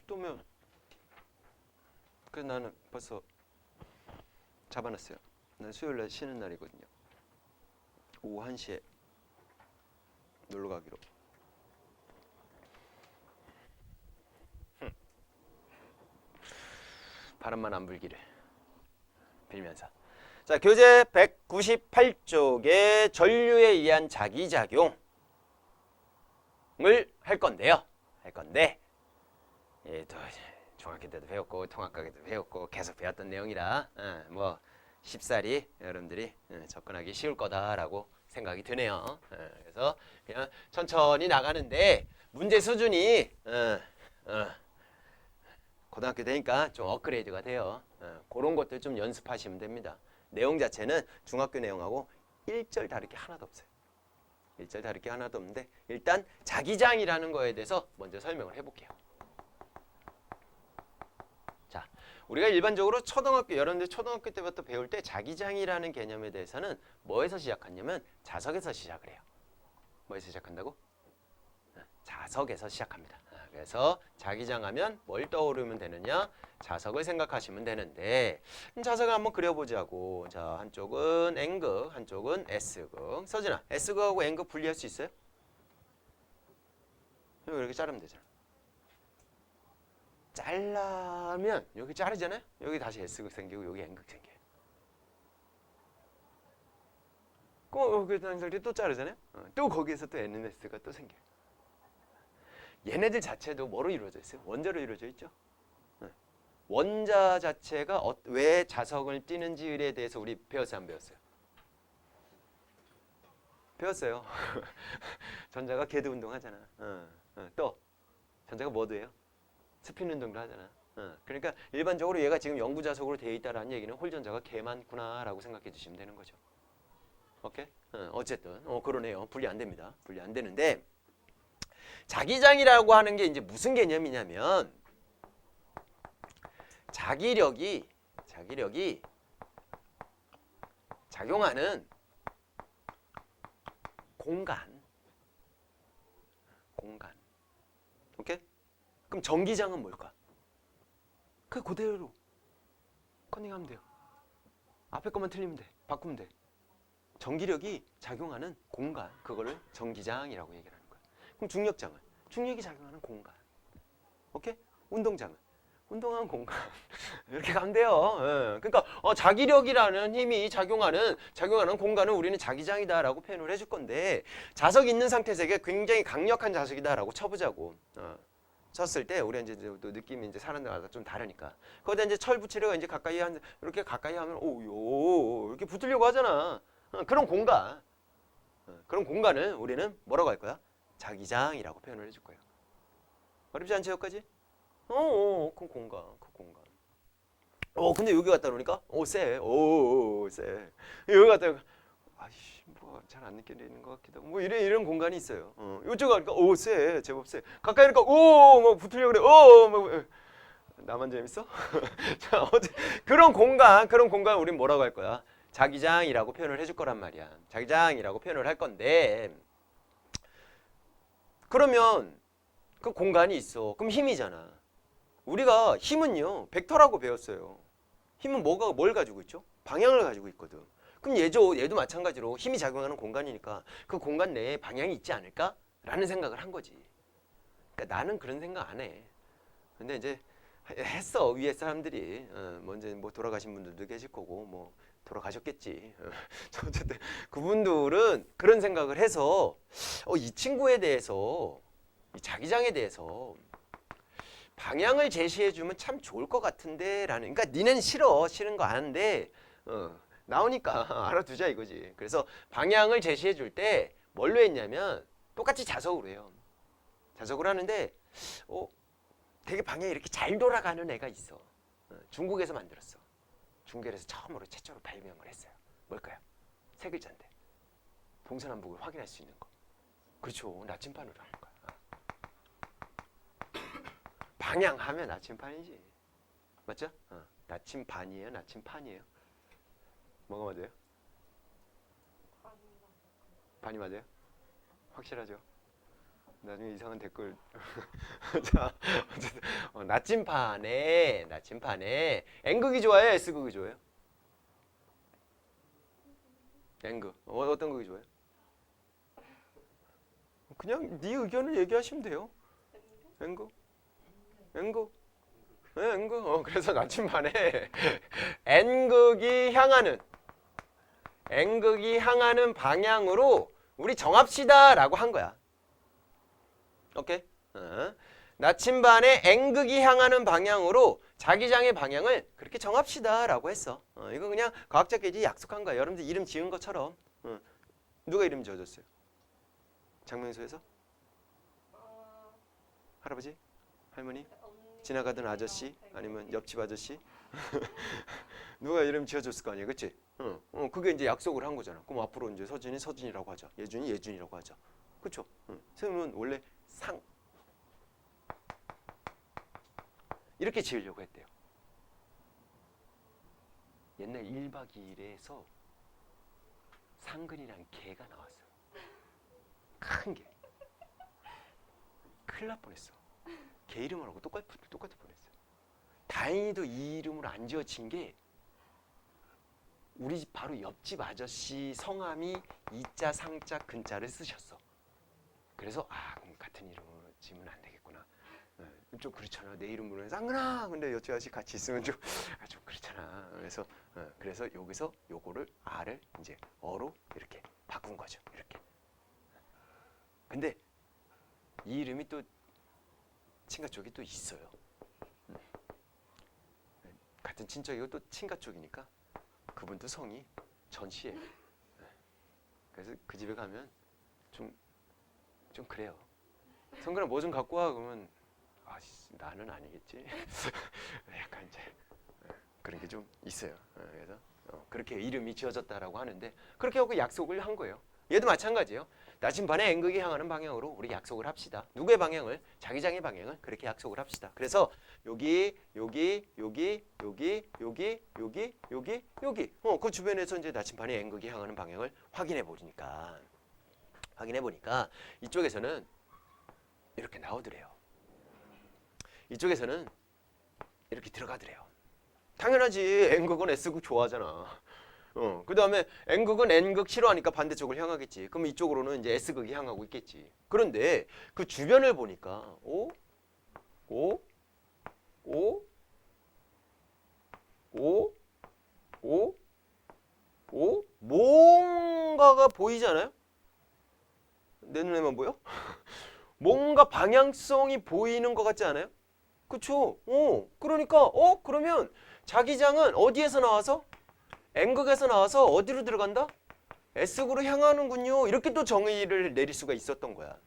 30도면 그래서 나는 벌써 잡아놨어요. 난 수요일날 쉬는 날이거든요. 오후 1시에 놀러 가기로. 바람만 안 불기를 빌면서. 자, 교재 198쪽에 전류에 의한 자기작용을 할 건데요. 예, 또 중학교 때도 배웠고 통합과 때도 배웠고 계속 배웠던 내용이라 뭐 쉽사리 여러분들이 접근하기 쉬울 거다라고 생각이 드네요. 그래서 그냥 천천히 나가는데 문제 수준이 고등학교 되니까 좀 업그레이드가 돼요. 그런 것들 좀 연습하시면 됩니다. 내용 자체는 중학교 내용하고 1절 다를 게 하나도 없어요. 1절 다를 게 하나도 없는데 일단 자기장이라는 거에 대해서 먼저 설명을 해볼게요. 자, 우리가 일반적으로 여러분들 초등학교 때부터 배울 때 자기장이라는 개념에 대해서는 뭐에서 시작하냐면 자석에서 시작을 해요. 뭐에서 시작한다고? 자석에서 시작합니다. 그래서 자기장하면 뭘 떠오르면 되느냐? 자석을 생각하시면 되는데 자석을 한번 그려보자고. 자, 한쪽은 N극, 한쪽은 S극. 서진아, S극하고 N극 분리할 수 있어요? 이렇게 자르면 되잖아. 잘라면 여기 자르잖아요? 여기 다시 S극 생기고 여기 N극 생겨요. 그럼 또 자르잖아요? 또 거기에서 또 NS가 또 생겨요. 얘네들 자체도 뭐로 이루어져 있어요? 원자로 이루어져 있죠? 원자 자체가 왜 자석을 띠는지에 대해서 우리 배웠어요? 안 배웠어요? 배웠어요. 전자가 궤도 운동하잖아. 또 전자가 뭐도 해요? 스핀 운동도 하잖아. 그러니까 일반적으로 얘가 지금 영구 자석으로 되어 있다라는 얘기는 홀 전자가 개 많구나라고 생각해 주시면 되는 거죠. 오케이? 어쨌든 그러네요. 분리 안 됩니다. 분리 안 되는데 자기장이라고 하는 게 이제 무슨 개념이냐면 자기력이 작용하는 공간. 오케이? 그럼 전기장은 뭘까? 그대로 컨닝하면 돼요. 앞에 것만 틀리면 돼. 바꾸면 돼. 전기력이 작용하는 공간, 그거를 전기장이라고 얘기를 하는 거야. 그럼 중력장은? 중력이 작용하는 공간. 오케이? 운동장은? 운동하는 공간. 이렇게 가면 돼요. 그러니까 자기력이라는 힘이 작용하는 공간을 우리는 자기장이다라고 표현을 해줄 건데 자석이 있는 상태에서 이게 굉장히 강력한 자석이다라고 쳐보자고. 쳤을 때 우리가 이제 또 느낌이 이제 사람들마다 좀 다르니까 거기다 이제 철 붙이려고 이제 이렇게 가까이 하면 오요 이렇게 붙으려고 하잖아. 그런 공간. 그런 공간을 우리는 뭐라고 할 거야? 자기장이라고 표현을 해줄 거예요. 어렵지 않죠, 여기까지? 그 공간. 근데 여기 갔다 오니까 쎄. 쎄. 여기 갔다 오니까 아이씨, 뭐 잘 안 느껴지는 것 같기도 하고 뭐 이런 공간이 있어요. 이쪽 가니까 쎄. 제법 쎄. 가까이 가니까 뭐 붙으려고 그래. 뭐 나만 재밌어? 자, 그런 공간 우린 뭐라고 할 거야? 자기장이라고 표현을 해줄 거란 말이야. 자기장이라고 표현을 할 건데 그러면 그 공간이 있어. 그럼 힘이잖아. 우리가 힘은요 벡터라고 배웠어요. 힘은 뭘 가지고 있죠? 방향을 가지고 있거든. 그럼 얘도 마찬가지로 힘이 작용하는 공간이니까 그 공간 내에 방향이 있지 않을까? 라는 생각을 한 거지. 그러니까 나는 그런 생각 안 해. 근데 이제 했어. 위에 사람들이 먼저 뭐 돌아가신 분들도 계실 거고 뭐 돌아가셨겠지. 어쨌든 그분들은 그런 생각을 해서 이 친구에 대해서 이 자기장에 대해서 방향을 제시해주면 참 좋을 것 같은데 라는. 그러니까 니는 싫은 거 아는데 나오니까 알아두자 이거지. 그래서 방향을 제시해줄 때 뭘로 했냐면 똑같이 자석으로 해요. 자석으로 하는데 되게 방향이 이렇게 잘 돌아가는 애가 있어. 중국에서 만들었어. 중국에서 처음으로 최초로 발명을 했어요. 뭘까요? 세 글자인데 동서남북을 확인할 수 있는 거. 그렇죠. 나침반으로 하는 거야. 방향하면 나침반이지. 맞죠? 나침반이에요? 나침판이에요? 뭐가 맞아요? 반이 맞아요? 확실하죠? 나중에 이상한 댓글. 자, 어쨌든 나침반에 N극이 좋아요, S극이 좋아요? N극. 어떤 극이 좋아요? 그냥 네 의견을 얘기하시면 돼요. N극. N극. 네, N극. 그래서 나침반에 N극이 향하는 방향으로 우리 정합시다라고 한 거야. 오케이? 나침반에 N극이 향하는 방향으로 자기장의 방향을 그렇게 정합시다라고 했어. 이거 그냥 과학자끼리 약속한 거야. 여러분들 이름 지은 것처럼. 누가 이름 지어줬어요? 장명소에서? 할아버지? 할머니? 지나가던 아저씨? 아니면 옆집 아저씨? 누가 이름 지어줬을 거 아니야, 그치? 그게 이제 약속을 한 거잖아. 그럼 앞으로 이제 서진이 서진이라고 하자. 예준이 예준이라고 하자. 그쵸? 선생님은 원래 상 이렇게 지으려고 했대요. 옛날 1박 2일에서 상근이라는 개가 나왔어요. 큰 개. 큰일 날 뻔했어. 개 이름하고 똑같을 뻔했어요. 다행히도 이 이름으로 안 지어진 게 우리 집 바로 옆집 아저씨 성함이 이자 상자 근자를 쓰셨어. 그래서 그럼 같은 이름으로 지으면 안 되겠구나. 좀 그렇잖아. 내 이름으로 쌍근아. 근데 옆집 아저씨 같이 있으면 좀 그렇잖아. 그래서 여기서 요거를 R을 이제 어로 이렇게 바꾼 거죠. 이렇게. 근데 이 이름이 또 친가 쪽이 또 있어요. 같은 친척이고 또 친가 쪽이니까 그분도 성이 전씨예요. 그래서 그 집에 가면 좀 그래요. 성근아 뭐 좀 갖고 와. 그러면 나는 아니겠지. 약간 이제 그런 게 좀 있어요. 그래서 그렇게 이름이 지어졌다라고 하는데 그렇게 하고 약속을 한 거예요. 얘도 마찬가지예요. 나침반에 N극이 향하는 방향으로 우리 약속을 합시다. 누구의 방향을? 자기장의 방향을 그렇게 약속을 합시다. 그래서 여기 그 주변에서 이제 나침반에 N극이 향하는 방향을 확인해 보니까 이쪽에서는 이렇게 나오더래요. 이쪽에서는 이렇게 들어가더래요. 당연하지. N극은 S극 좋아하잖아. 그 다음에 N극은 N극 싫어하니까 반대쪽을 향하겠지. 그럼 이쪽으로는 이제 S극이 향하고 있겠지. 그런데 그 주변을 보니까 뭔가가 보이잖아요? 내 눈에만 보여? 뭔가 방향성이 보이는 것 같지 않아요? 그쵸? 그러니까 그러면 자기장은 어디에서 나와서? N극에서 나와서 어디로 들어간다? S극으로 향하는군요. 이렇게 또 정의를 내릴 수가 있었던 거야.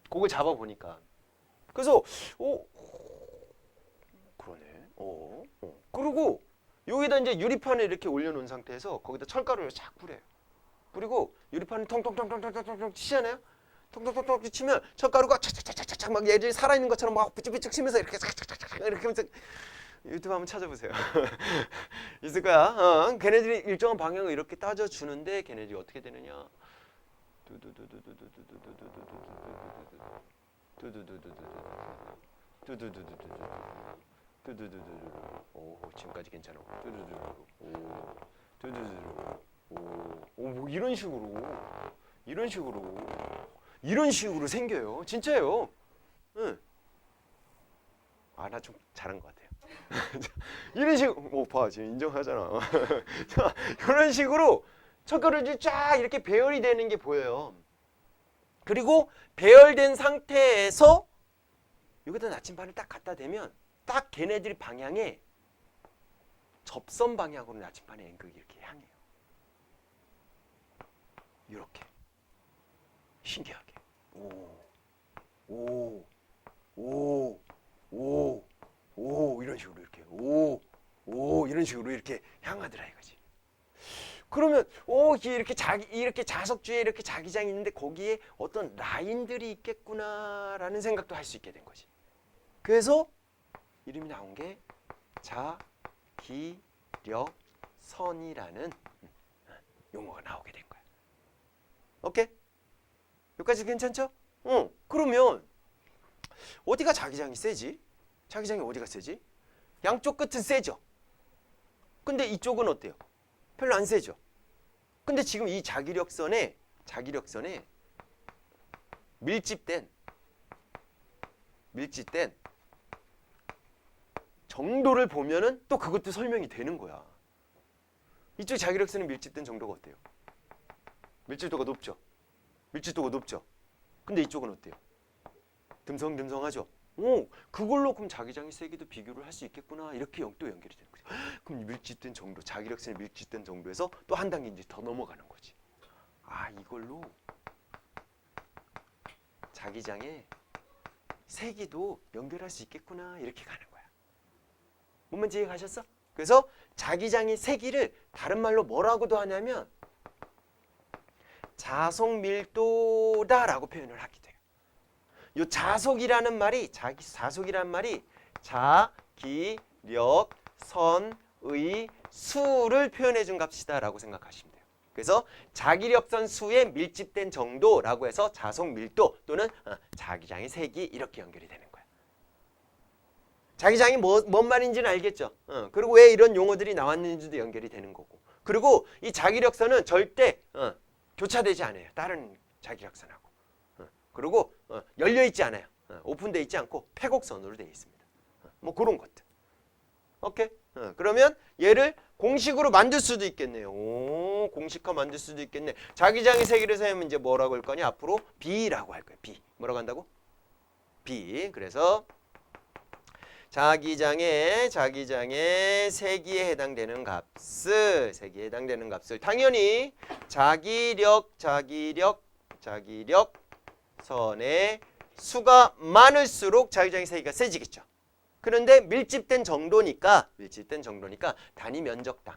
그걸 잡아보니까. 그래서 그러네. 그리고 여기다 이제 유리판을 이렇게 올려놓은 상태에서 거기다 철가루를 쫙 뿌려요. 그리고 유리판을 통통통통통통통 치잖아요. 통통통통 치면 철가루가 착착착착착 막 얘들이 살아있는 것처럼 막 삐죽삐죽 치면서 이렇게 착착착착 이렇게 하면서 유튜브 한번 찾아보세요. 있을 거야. 걔네들이 일정한 방향을 이렇게 따져주는데 걔네들이 어떻게 되느냐. 지금까지 괜찮아. 뭐 이런 식으로 생겨요. 진짜예요. 응. 나 좀 잘한 것 같아요. 이런 식으로 봐 지금 인정하잖아. 자, 이런 식으로 척결을 쫙 이렇게 배열이 되는 게 보여요. 그리고 배열된 상태에서 여기다 나침반을 딱 갖다 대면 딱 걔네들 방향에 접선 방향으로 나침반의 N극이 이렇게 향해요. 이렇게 신기하게 이런 식으로 이렇게 이런 식으로 이렇게 향하더라 이거지. 그러면 이렇게 자석주에 이렇게 자기장이 있는데 거기에 어떤 라인들이 있겠구나라는 생각도 할 수 있게 된 거지. 그래서 이름이 나온 게 자기력선이라는 용어가 나오게 된 거야. 오케이? 여기까지 괜찮죠? 그러면 어디가 자기장이 세지? 자기장이 어디가 세지? 양쪽 끝은 세죠. 근데 이쪽은 어때요? 별로 안 세죠. 근데 지금 이 자기력선에 밀집된 정도를 보면은 또 그것도 설명이 되는 거야. 이쪽 자기력선에 밀집된 정도가 어때요? 밀집도가 높죠. 근데 이쪽은 어때요? 듬성듬성하죠. 그걸로 그럼 자기장의 세기도 비교를 할 수 있겠구나. 이렇게 또 연결이 되는 거죠. 그럼 밀집된 정도, 자기력선에 밀집된 정도에서 또 한 단계 이제 더 넘어가는 거지. 아, 이걸로 자기장의 세기도 연결할 수 있겠구나. 이렇게 가는 거야. 뭔 말인지 이해 가셨어? 그래서 자기장의 세기를 다른 말로 뭐라고도 하냐면 자속밀도다라고 표현을 하게 돼요. 요 자속이라는 말이 자기력선의 수를 표현해 준 값이다라고 생각하시면 돼요. 그래서 자기력선 수의 밀집된 정도라고 해서 자속밀도 또는 자기장의 세기 이렇게 연결이 되는 거야. 자기장이 뭔 말인지는 알겠죠? 그리고 왜 이런 용어들이 나왔는지도 연결이 되는 거고. 그리고 이 자기력선은 절대 교차되지 않아요. 다른 자기력선하고. 그리고 열려있지 않아요. 오픈되어 있지 않고 폐곡선으로 되어 있습니다. 뭐 그런 것들. 오케이? 그러면 얘를 공식으로 만들 수도 있겠네요. 오, 공식화 만들 수도 있겠네. 자기장의 세기를 세우면 이제 뭐라고 할 거냐? 앞으로 B라고 할 거예요. B. 뭐라고 한다고? B. 그래서 자기장의 세기에 해당되는 값을 당연히 자기력선의 수가 많을수록 자기장의 세기가 세지겠죠. 그런데 밀집된 정도니까 단위 면적당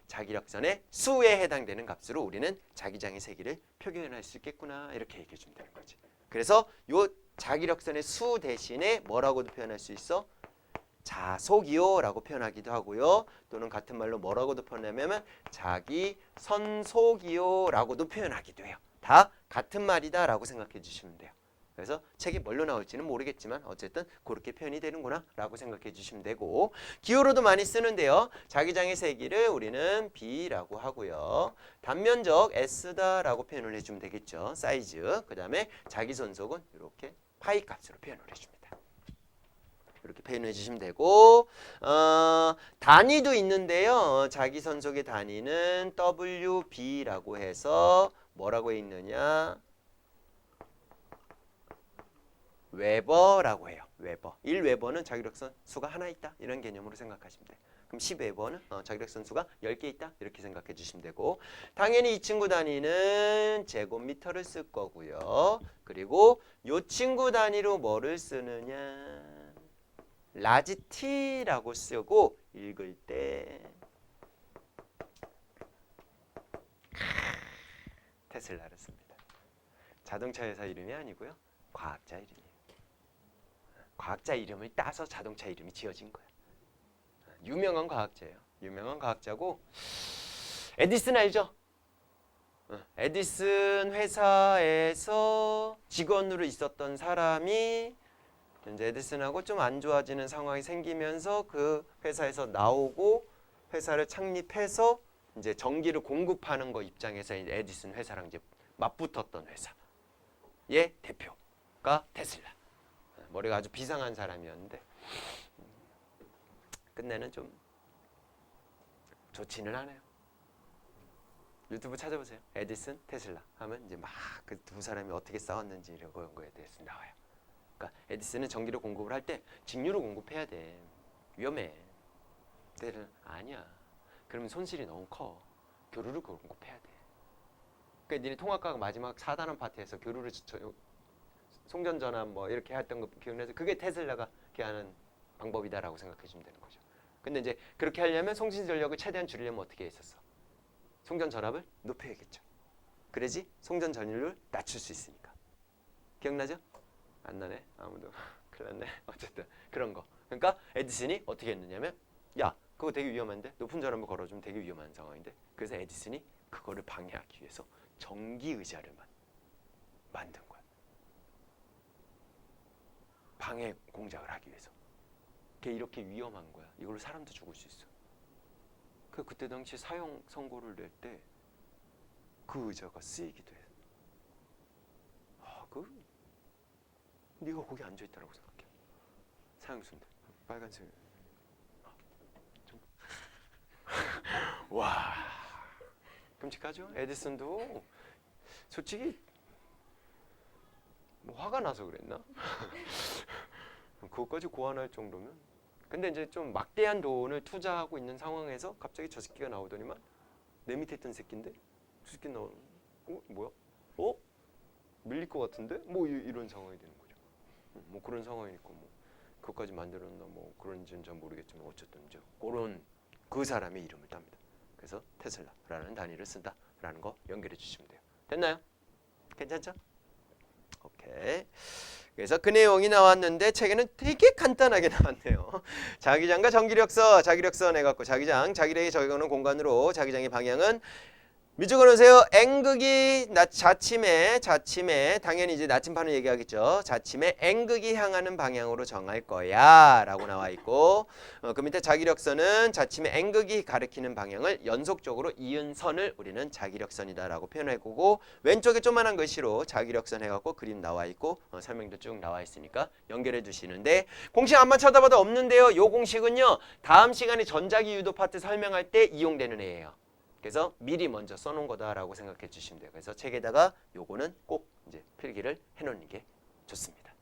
자기력선의 수에 해당되는 값으로 우리는 자기장의 세기를 표현할 수 있겠구나. 이렇게 얘기해 주면 되는 거지. 그래서 요 자기력선의 수 대신에 뭐라고도 표현할 수 있어? 자속이요라고 표현하기도 하고요. 또는 같은 말로 뭐라고도 표현하면 자기선속이요라고도 표현하기도 해요. 다 같은 말이다라고 생각해 주시면 돼요. 그래서 책이 뭘로 나올지는 모르겠지만 어쨌든 그렇게 표현이 되는구나 라고 생각해 주시면 되고, 기호로도 많이 쓰는데요. 자기장의 세기를 우리는 B라고 하고요. 단면적 S다 라고 표현을 해주면 되겠죠. 사이즈. 그 다음에 자기선속은 이렇게 파이 값으로 표현을 해줍니다. 이렇게 표현해 주시면 되고, 단위도 있는데요. 자기선속의 단위는 WB라고 해서 뭐라고 해 있느냐? 웨버라고 해요. 웨버. 1웨버는 자기력선 수가 하나 있다. 이런 개념으로 생각하시면 돼요. 그럼 10웨버는 자기력선 수가 10개 있다. 이렇게 생각해 주시면 되고, 당연히 이 친구 단위는 제곱미터를 쓸 거고요. 그리고 이 친구 단위로 뭐를 쓰느냐? 라지 T라고 쓰고 읽을 때 테슬라를 씁니다. 자동차 회사 이름이 아니고요. 과학자 이름이에요. 과학자 이름을 따서 자동차 이름이 지어진 거야. 유명한 과학자예요. 유명한 과학자고, 에디슨 알죠? 에디슨 회사에서 직원으로 있었던 사람이 이제 에디슨하고 좀 안 좋아지는 상황이 생기면서 그 회사에서 나오고 회사를 창립해서 이제 전기를 공급하는 거 입장에서 이제 에디슨 회사랑 이제 맞붙었던 회사의 대표가 테슬라. 머리가 아주 비상한 사람이었는데 끝내는 좀 좋지는 않아요. 유튜브 찾아보세요. 에디슨, 테슬라 하면 이제 막 그 두 사람이 어떻게 싸웠는지 이런 거에 대해서 나와요. 그러니까 에디슨은 전기를 공급을 할 때 직류로 공급해야 돼. 위험해. 테슬라는 아니야. 그러면 손실이 너무 커. 교류를 공급해야 돼. 그러니까 니네 통합과학 마지막 4단원 파트에서 교류를 송전전환 뭐 이렇게 했던 거 기억나죠? 그게 테슬라가 하는 방법이다라고 생각해 주면 되는 거죠. 근데 이제 그렇게 하려면 송신 전력을 최대한 줄이려면 어떻게 했었어? 송전 전압을 높여야겠죠. 그래야지 송전 전율을 낮출 수 있으니까. 기억나죠? 안 나네. 아무도. 큰일 났네. 어쨌든 그런 거. 그러니까 에디슨이 어떻게 했느냐면, 야 그거 되게 위험한데 높은 전압을 걸어주면 되게 위험한 상황인데, 그래서 에디슨이 그거를 방해하기 위해서 전기 의자를 만든 거야. 방해 공작을 하기 위해서. 그게 이렇게 위험한 거야. 이걸로 사람도 죽을 수 있어. 그때 당시 사형 선고를 낼 때 그 의자가 쓰이기도 해. 네가 거기 앉아 있다라고 생각해. 사형수인데 빨간색. 와, 끔찍하죠. 에디슨도 솔직히 뭐 화가 나서 그랬나? 그것까지 고안할 정도면. 근데 이제 좀 막대한 돈을 투자하고 있는 상황에서 갑자기 저 새끼가 나오더니만 내 밑에 있던 새끼인데 저 새끼 나오는. 뭐야? 밀릴 것 같은데? 뭐 이런 상황이 되는 거죠. 뭐 그런 상황이니까 뭐 그것까지 만들었나 뭐 그런지는 잘 모르겠지만 어쨌든 이제 그런 그 사람의 이름을 땁니다. 그래서 테슬라라는 단위를 쓴다라는 거 연결해 주시면 돼요. 됐나요? 괜찮죠? 오케이. 그래서 그 내용이 나왔는데 책에는 되게 간단하게 나왔네요. 자기장과 전기력서, 자기력서 내갖고 자기장, 자기력에 적용하는 공간으로 자기장의 방향은 밑줄 그어놓으세요. N극이 자침에 당연히 이제 나침반을 얘기하겠죠. 자침에 N극이 향하는 방향으로 정할 거야 라고 나와 있고 그 밑에 자기력선은 자침에 N극이 가리키는 방향을 연속적으로 이은 선을 우리는 자기력선이다 라고 표현해보고 왼쪽에 조그만한 글씨로 자기력선 해갖고 그림 나와 있고 설명도 쭉 나와 있으니까 연결해 주시는데 공식 안만 쳐다봐도 없는데요. 요 공식은요 다음 시간에 전자기 유도 파트 설명할 때 이용되는 애예요. 그래서 미리 먼저 써놓은 거다라고 생각해 주시면 돼요. 그래서 책에다가 요거는 꼭 이제 필기를 해놓는 게 좋습니다.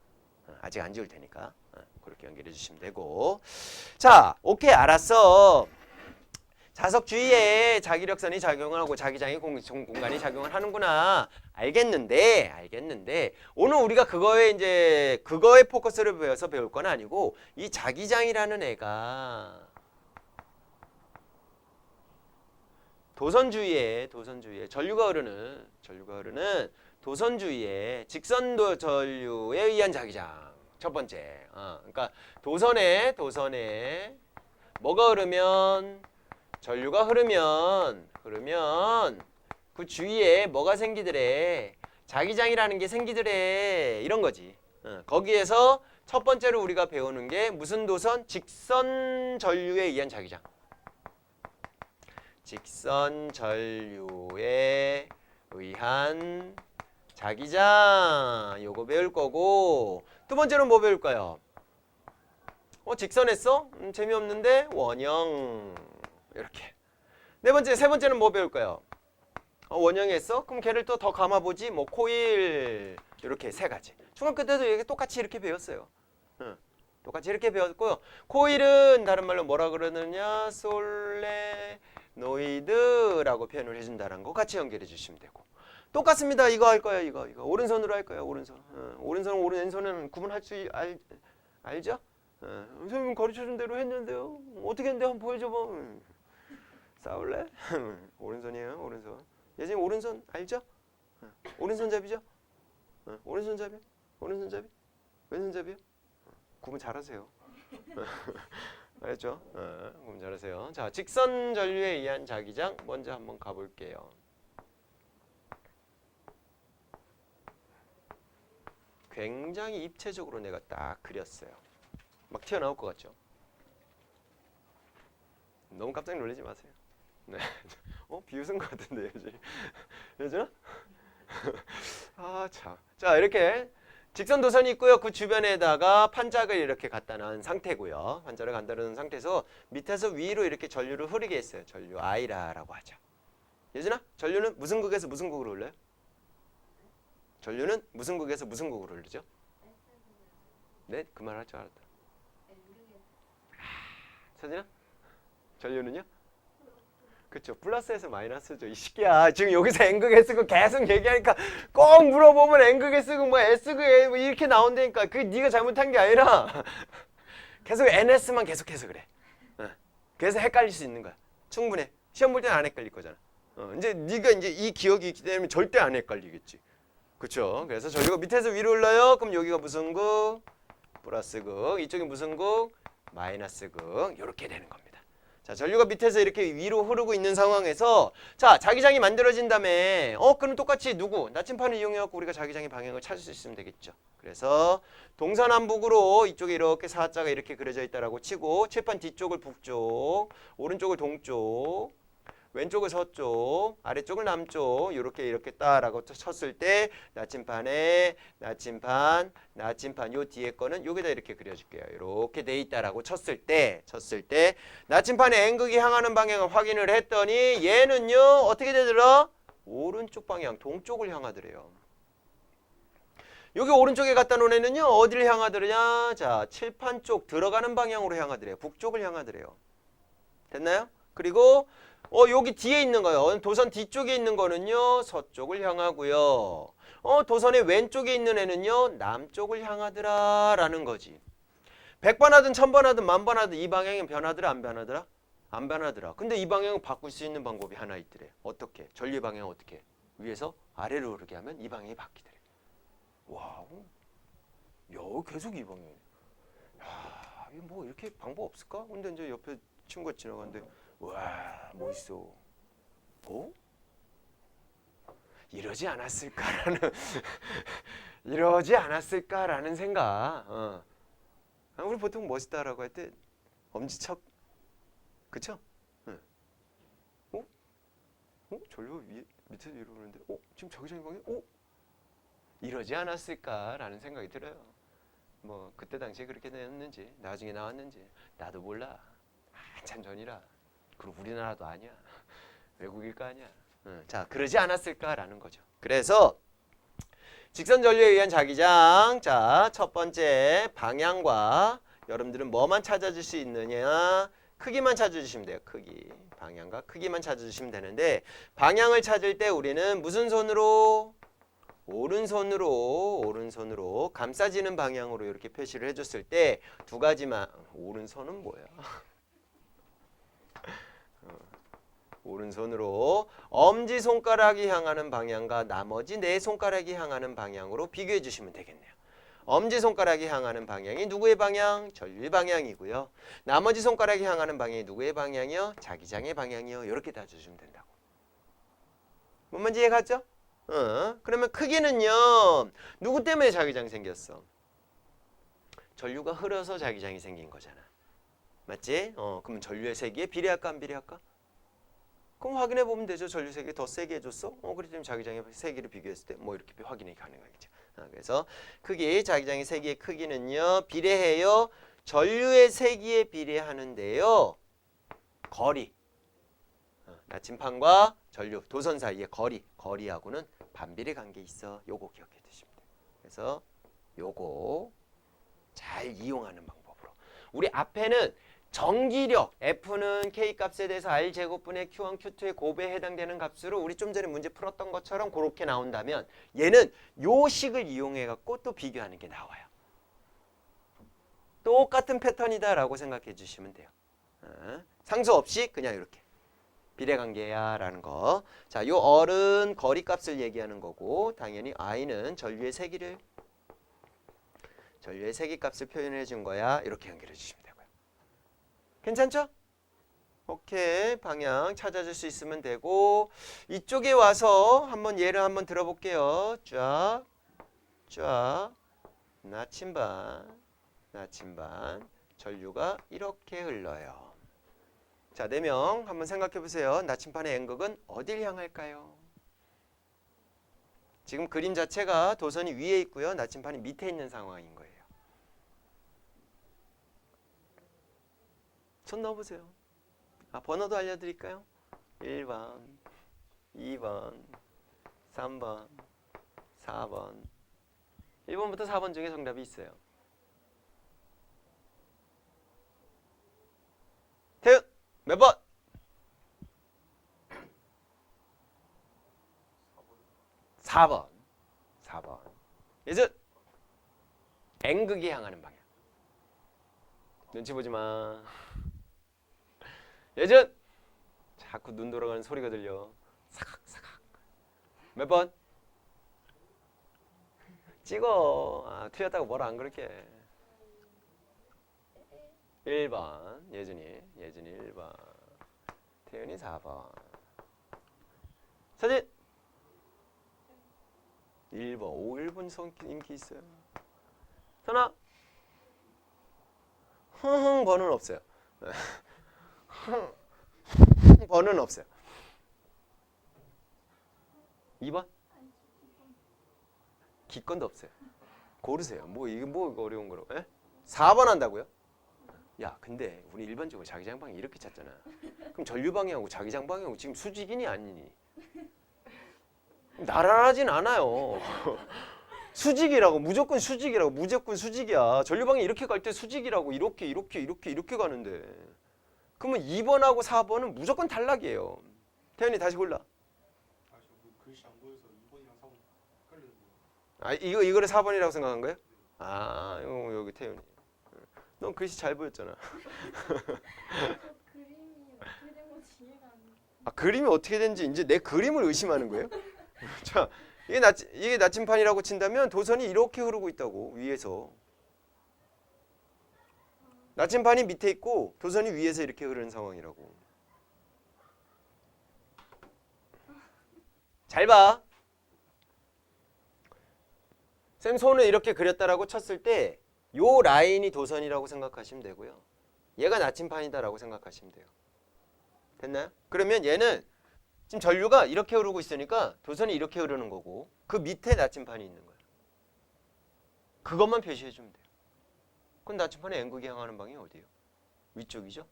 아직 안 지울 테니까 그렇게 연결해 주시면 되고. 자, 오케이 알았어. 자석 주위에 자기력선이 작용을 하고 자기장의 공간이 작용을 하는구나. 알겠는데 오늘 우리가 그거에 포커스를 배워서 배울 건 아니고 이 자기장이라는 애가 도선주위에 전류가 흐르는 도선주위에 직선도 전류에 의한 자기장 첫 번째. 그러니까 도선에 뭐가 흐르면 전류가 흐르면 그 주위에 뭐가 생기더래? 자기장이라는 게 생기더래. 이런 거지. 거기에서 첫 번째로 우리가 배우는 게 무슨 도선? 직선 전류에 의한 자기장. 직선 전류에 의한 자기장 요거 배울 거고 두 번째는 뭐 배울까요? 직선했어? 재미없는데 원형 이렇게. 세 번째는 뭐 배울까요? 원형했어? 그럼 걔를 또 더 감아보지 뭐 코일 이렇게 세 가지. 중학교 때도 이렇게 똑같이 이렇게 배웠어요. 똑같이 이렇게 배웠고요. 코일은 다른 말로 뭐라 그러느냐 솔레노이드라고 표현을 해준다는 거 같이 연결해 주시면 되고 똑같습니다. 이거 할 거예요. 이거 오른손으로 할 거예요. 오른손 왼손은 구분할 수 알죠? 선생님 가르쳐준 대로 했는데요. 어떻게 했는데 한번 보여줘봐. 싸울래? 오른손이에요. 오른손. 예전에 오른손 알죠? 오른손잡이죠? 오른손잡이? 왼손잡이요? 구분 잘하세요. 알겠죠? 구분 잘하세요. 자, 직선 전류에 의한 자기장 먼저 한번 가볼게요. 굉장히 입체적으로 내가 딱 그렸어요. 막 튀어나올 것 같죠? 너무 깜짝 놀라지 마세요. 네. 비웃은 것 같은데 요즘? 참. 자, 이렇게 직선 도선이 있고요. 그 주변에다가 판짝을 이렇게 갖다 놓은 상태고요. 판짝을 갖다 놓은 상태에서 밑에서 위로 이렇게 전류를 흐르게 했어요. 전류 I라고 하죠. 예준아, 전류는 무슨 극에서 무슨 극으로 흘러요? 전류는 무슨 극에서 무슨 극으로 흐르죠? 네, 그 말 할 줄 알았다. 서진아? 전류는요? 그쵸, 플러스에서 마이너스죠. 이 새끼야 지금 여기서 N극에 쓰고 계속 얘기하니까 꼭 물어보면 N극에 쓰고 뭐 S극에 뭐 이렇게 나온다니까. 그게 네가 잘못한 게 아니라 계속 NS만 계속해서 그래. 그래서 헷갈릴 수 있는 거야. 충분해. 시험 볼 때는 안 헷갈릴 거잖아. 이제 네가 이제 이 기억이 있기 때문에 절대 안 헷갈리겠지. 그쵸? 그래서 전류가 밑에서 위로 올라요. 그럼 여기가 무슨 극? 플러스 극. 이쪽이 무슨 극? 마이너스 극. 이렇게 되는 겁니다. 자, 전류가 밑에서 이렇게 위로 흐르고 있는 상황에서 자, 자기장이 만들어진 다음에 그럼 똑같이 누구? 나침판을 이용해 갖고 우리가 자기장의 방향을 찾을 수 있으면 되겠죠. 그래서 동서남북으로 이쪽에 이렇게 사자가 이렇게 그려져 있다라고 치고 칠판 뒤쪽을 북쪽, 오른쪽을 동쪽, 왼쪽을 서쪽, 아래쪽을 남쪽 이렇게 따라고 쳤을 때 나침판에 나침판 요 뒤에 거는 여기다 이렇게 그려줄게요. 이렇게 돼 있다라고 쳤을 때 나침판의 N극이 향하는 방향을 확인을 했더니 얘는요 어떻게 되더라? 오른쪽 방향 동쪽을 향하더래요. 여기 오른쪽에 갖다 놓은 애는요 어디를 향하더냐? 자, 칠판 쪽 들어가는 방향으로 향하더래요. 북쪽을 향하더래요. 됐나요? 그리고 여기 뒤에 있는 거요. 도선 뒤쪽에 있는 거는요 서쪽을 향하고요. 도선의 왼쪽에 있는 애는요 남쪽을 향하더라라는 거지. 100번 하든 1000번 하든 10,000번 하든 이 방향은 변하더라 안 변하더라? 안 변하더라. 근데 이 방향을 바꿀 수 있는 방법이 하나 있더래. 어떻게? 전류의 방향 어떻게? 위에서 아래로 흐르게 하면 이 방향이 바뀌더래. 와우. 야, 계속 이 방향. 야, 이거 뭐 이렇게 방법 없을까? 근데 이제 옆에 친구가 지나가는데 와, 멋있어. 이러지 않았을까라는 생각. 우리 보통 멋있다라고 할 때 엄지척, 그쵸? 응. 전류 밑에서 위로 오는데, 지금 자기장의 방향, 이러지 않았을까라는 생각이 들어요. 뭐 그때 당시에 그렇게 됐는지, 나중에 나왔는지 나도 몰라. 한참 전이라. 그리고 우리나라도 아니야. 외국일 거 아니야. 자, 그러지 않았을까라는 거죠. 그래서 직선 전류에 의한 자기장. 자, 첫 번째 방향과 여러분들은 뭐만 찾아줄 수 있느냐? 크기만 찾아주시면 돼요. 크기. 방향과 크기만 찾아주시면 되는데 방향을 찾을 때 우리는 무슨 손으로? 오른손으로 감싸지는 방향으로 이렇게 표시를 해줬을 때 두 가지만. 오른손은 뭐야? 오른손으로 엄지손가락이 향하는 방향과 나머지 네 손가락이 향하는 방향으로 비교해 주시면 되겠네요. 엄지손가락이 향하는 방향이 누구의 방향? 전류의 방향이고요. 나머지 손가락이 향하는 방향이 누구의 방향이요? 자기장의 방향이요. 이렇게 다 주시면 된다고. 뭔 말인지 이해가죠? 그러면 크기는요. 누구 때문에 자기장이 생겼어? 전류가 흐려서 자기장이 생긴 거잖아. 맞지? 그러면 전류의 세기에 비례할까 안 비례할까? 그럼 확인해 보면 되죠. 전류 세기 더 세게 해줬어? 그렇다면 자기장의 세기를 비교했을 때 뭐 이렇게 확인이 가능하겠죠. 그래서 크기, 자기장의 세기의 크기는요 비례해요. 전류의 세기에 비례하는데요. 거리, 나침판과 전류, 도선 사이의 거리하고는 반비례 관계 있어. 요거 기억해 두시면 돼요. 그래서 요거 잘 이용하는 방법으로. 우리 앞에는 전기력 F는 K 값에 대해서 R 제곱분의 Q1, Q2의 곱에 해당되는 값으로 우리 좀 전에 문제 풀었던 것처럼 그렇게 나온다면 얘는 요 식을 이용해 갖고 또 비교하는 게 나와요. 똑같은 패턴이다라고 생각해 주시면 돼요. 상수 없이 그냥 이렇게 비례관계야 라는 거. 자, 요 R은 거리 값을 얘기하는 거고 당연히 I는 전류의 세기 값을 표현해 준 거야. 이렇게 연결해 주시면 돼요. 괜찮죠? 오케이. 방향 찾아줄 수 있으면 되고 이쪽에 와서 한번 예를 한번 들어볼게요. 쫙 나침반 전류가 이렇게 흘러요. 자, 4명 한번 생각해 보세요. 나침반의 N극은 어딜 향할까요? 지금 그림 자체가 도선이 위에 있고요. 나침반이 밑에 있는 상황인 거예요. 손 넣어보세요. 번호도 알려드릴까요? 1번, 2번, 3번, 4번. 1번부터 4번 중에 정답이 있어요. 태연, 몇 번? 4번. 예준, N극이 향하는 방향. 눈치 보지 마. 예준! 자꾸 눈 돌아가는 소리가 들려. 사각사각. 몇 번? 찍어. 틀렸다고 뭐라 안 그럴게. 1번. 예준이 1번. 태연이 4번. 사진 1번. 오, 1번 인기 있어요. 선아 흥흥 번은 없어요. 번은 없어요. 2번? 기권도 없어요. 고르세요. 뭐 이게 뭐 어려운 거로? 에? 4번 한다고요? 야, 근데 우리 일반적으로 자기장 방향 이렇게 찾잖아. 그럼 전류 방향하고 자기장 방향하고 지금 수직이니 아니니? 나란하진 않아요. 수직이라고 무조건 수직이라고 무조건 수직이야. 전류 방향 이렇게 갈 때 수직이라고 이렇게 가는데. 그러면 2번하고 4번은 무조건 탈락이에요. 태연이 다시 골라. 글씨 안 보여서 2번이랑 4번 헷갈리는데. 아, 이거를 4번이라고 생각한 거예요? 아, 여기 태연이. 넌 글씨 잘 보였잖아. 그림이 어떻게 된 건지 이해가 안 돼. 아, 그림이 어떻게 된지 이제 내 그림을 의심하는 거예요? 자, 이게 나침판이라고 친다면 도선이 이렇게 흐르고 있다고 위에서. 나침판이 밑에 있고 도선이 위에서 이렇게 흐르는 상황이라고. 잘 봐. 쌤 손을 이렇게 그렸다라고 쳤을 때 요 라인이 도선이라고 생각하시면 되고요. 얘가 나침판이다라고 생각하시면 돼요. 됐나요? 그러면 얘는 지금 전류가 이렇게 흐르고 있으니까 도선이 이렇게 흐르는 거고 그 밑에 나침판이 있는 거예요. 그것만 표시해 주면 돼요. 그럼 나침판의 N극이 향하는 방향이 어디예요? 위쪽이죠?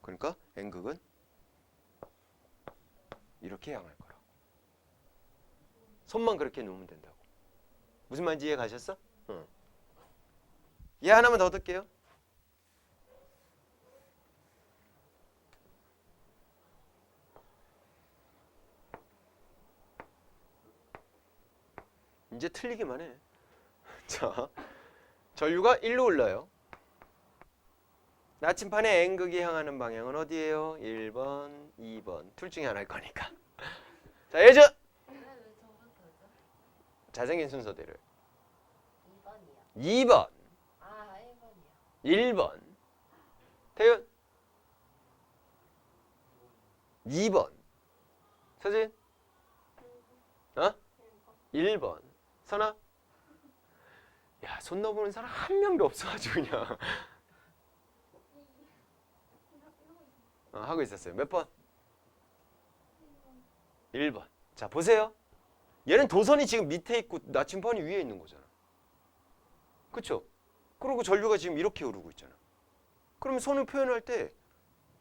그러니까 N극은 이렇게 향할 거라고. 손만 그렇게 놓으면 된다고. 무슨 말인지 이해 가셨어? 얘 하나만 더 듣게요. 이제 틀리기만 해. 자, 전류가 1로 흘러요. 나침판의 N극이 향하는 방향은 어디예요? 1번, 2번. 둘 중에 하나일 거니까. 자, 예전! 왜 저부터죠? 잘생긴 순서대로. 2번이요. 2번, 아, 1번이요. 1번. 태윤? 2번. 서진? 어? 1번. 선아? 야, 손 넣어보는 사람 한 명도 없어가지고 그냥. 하고 있었어요. 몇 번? 1번. 자, 보세요. 얘는 도선이 지금 밑에 있고 나침판이 위에 있는 거잖아. 그쵸? 그리고 전류가 지금 이렇게 흐르고 있잖아. 그러면 손을 표현할 때